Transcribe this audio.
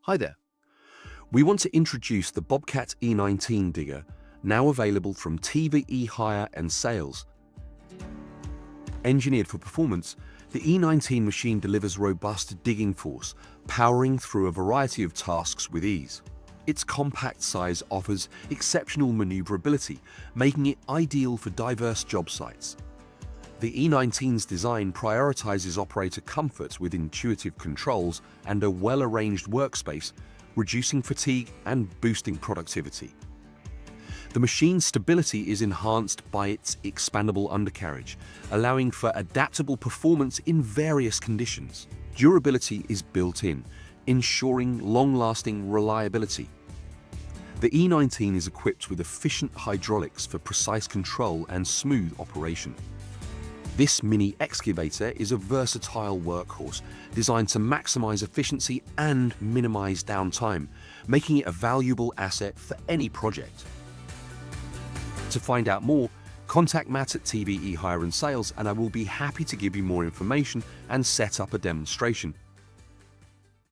Hi there. We want to introduce the Bobcat E19 digger, now available from TVE Hire and Sales. Engineered for performance, the E19 machine delivers robust digging force, powering through a variety of tasks with ease. Its compact size offers exceptional maneuverability, making it ideal for diverse job sites. The E19's design prioritizes operator comfort with intuitive controls and a well-arranged workspace, reducing fatigue and boosting productivity. The machine's stability is enhanced by its expandable undercarriage, allowing for adaptable performance in various conditions. Durability is built in, ensuring long-lasting reliability. The E19 is equipped with efficient hydraulics for precise control and smooth operation. This mini excavator is a versatile workhorse designed to maximize efficiency and minimize downtime, making it a valuable asset for any project. To find out more, contact Matt at TVE Hire and Sales and I will be happy to give you more information and set up a demonstration.